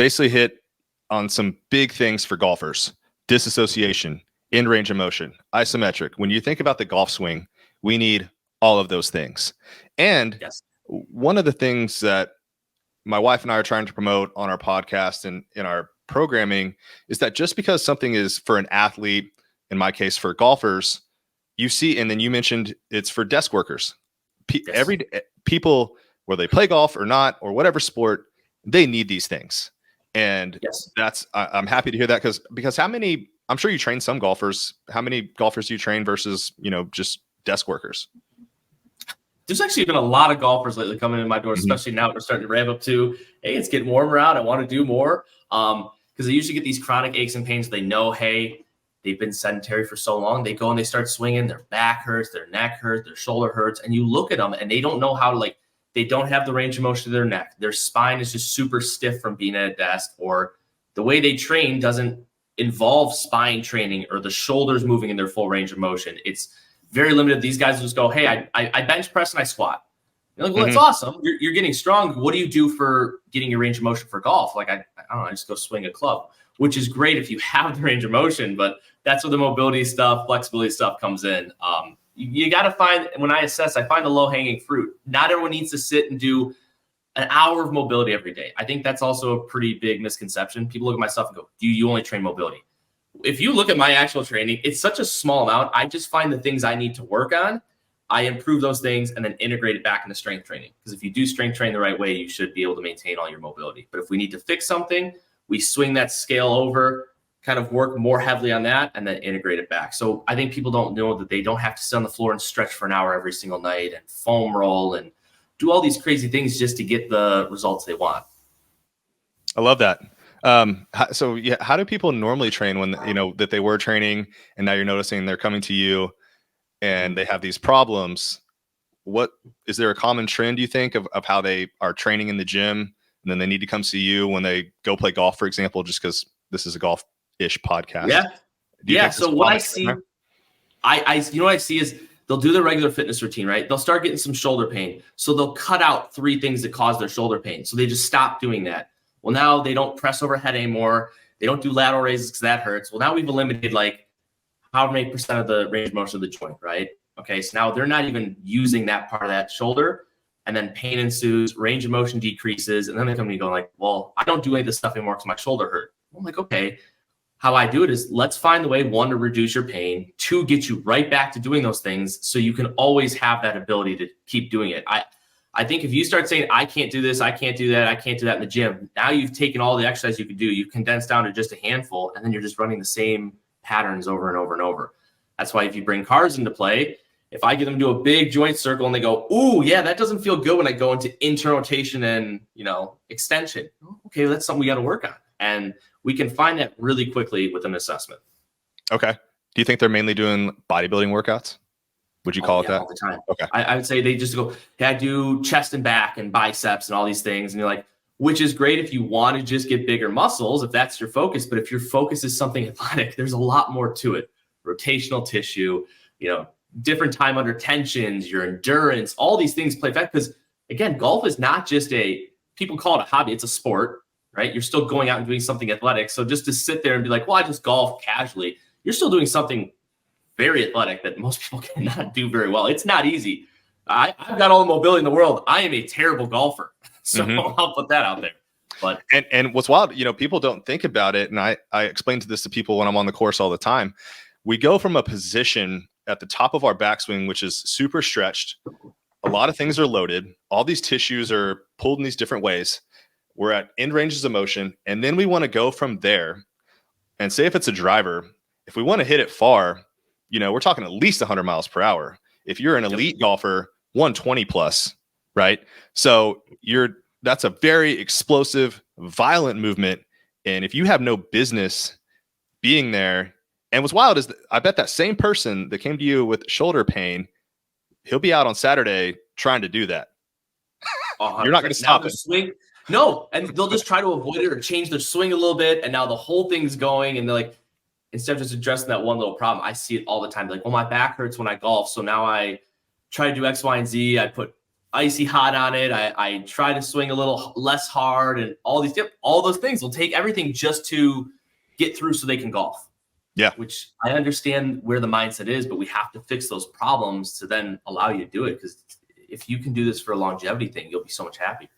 basically hit on some big things for golfers: disassociation, in range of motion, isometric. When you think about the golf swing, we need all of those things. And Yes. one of the things that my wife and I are trying to promote on our podcast and in our programming is that just because something is for an athlete, in my case for golfers, you see, and then you mentioned it's for desk workers. Yes. People, whether they play golf or not, or whatever sport, they need these things. And Yes. I'm happy to hear that because how many, I'm sure you train some golfers. How many golfers do you train versus, just desk workers? There's actually been a lot of golfers lately coming in my door, especially now we're starting to ramp up to, hey, it's getting warmer out. I want to do more. Because they usually get these chronic aches and pains. They know, hey, they've been sedentary for so long. They go and they start swinging. Their back hurts, their neck hurts, their shoulder hurts. And you look at them and they don't know how to, they don't have the range of motion to their neck. Their spine is just super stiff from being at a desk, or the way they train doesn't involve spine training or the shoulders moving in their full range of motion. It's very limited. These guys just go, hey, I bench press and I squat. You're like, well, that's awesome. You're getting strong. What do you do for getting your range of motion for golf? I don't know, I just go swing a club, which is great if you have the range of motion, but that's where the mobility stuff, flexibility stuff comes in. You got to find, when I assess, I find the low hanging fruit. Not everyone needs to sit and do an hour of mobility every day. I think that's also a pretty big misconception. People look at my stuff and go, do you only train mobility? If you look at my actual training, it's such a small amount. I just find the things I need to work on. I improve those things and then integrate it back into strength training. Because if you do strength train the right way, you should be able to maintain all your mobility. But if we need to fix something, we swing that scale over, kind of work more heavily on that, and then integrate it back. So I think people don't know that they don't have to sit on the floor and stretch for an hour every single night and foam roll and do all these crazy things just to get the results they want. I love that. So yeah, how do people normally train when, that they were training and now you're noticing they're coming to you and they have these problems? What is there a common trend you think of how they are training in the gym and then they need to come see you when they go play golf, for example, just because this is a golf-ish podcast? Yeah. So what I see, what I see is they'll do their regular fitness routine, right? They'll start getting some shoulder pain. So they'll cut out 3 things that cause their shoulder pain. So they just stop doing that. Well, now they don't press overhead anymore. They don't do lateral raises because that hurts. Well, now we've eliminated how many percent of the range of motion of the joint, right? Okay, so now they're not even using that part of that shoulder, and then pain ensues, range of motion decreases, and then they come to me going well, I don't do any of this stuff anymore because my shoulder hurt. I'm like, okay, how I do it is let's find the way, 1, to reduce your pain, 2, get you right back to doing those things so you can always have that ability to keep doing it. I think if you start saying, I can't do this, I can't do that, I can't do that in the gym, now you've taken all the exercise you could do, you've condensed down to just a handful, and then you're just running the same patterns over and over and over. That's why if you bring cars into play, if I get them to do a big joint circle and they go, ooh, yeah, that doesn't feel good when I go into internal rotation and, extension. Okay, that's something we got to work on. And we can find that really quickly with an assessment. Okay. Do you think they're mainly doing bodybuilding workouts? Would you call it that? All the time. Okay. I would say they just go, hey, I do chest and back and biceps and all these things. And you're like, which is great if you want to just get bigger muscles, if that's your focus. But if your focus is something athletic, there's a lot more to it. Rotational tissue, different time under tensions, your endurance, all these things play effect. Because again, golf is not just people call it a hobby. It's a sport, right? You're still going out and doing something athletic. So just to sit there and be like, well, I just golf casually, you're still doing something very athletic that most people cannot do very well. It's not easy. I've got all the mobility in the world. I am a terrible golfer. So I'll put that out there. But and what's wild, people don't think about it. And I explain this to people when I'm on the course all the time. We go from a position at the top of our backswing, which is super stretched. A lot of things are loaded. All these tissues are pulled in these different ways. We're at end ranges of motion. And then we want to go from there and say if it's a driver, if we want to hit it far, we're talking at least 100 miles per hour. If you're an elite golfer, 120 plus, right? So that's a very explosive, violent movement. And if you have no business being there, and what's wild is that I bet that same person that came to you with shoulder pain, he'll be out on Saturday trying to do that. You're not going to stop it. Swing. No, and they'll just try to avoid it or change their swing a little bit. And now the whole thing's going, and they're like, instead of just addressing that one little problem, I see it all the time. Like, well, my back hurts when I golf. So now I try to do X, Y, and Z. I put icy hot on it. I try to swing a little less hard, and all those things will take everything just to get through so they can golf. Yeah. Which I understand where the mindset is, but we have to fix those problems to then allow you to do it. Because if you can do this for a longevity thing, you'll be so much happier.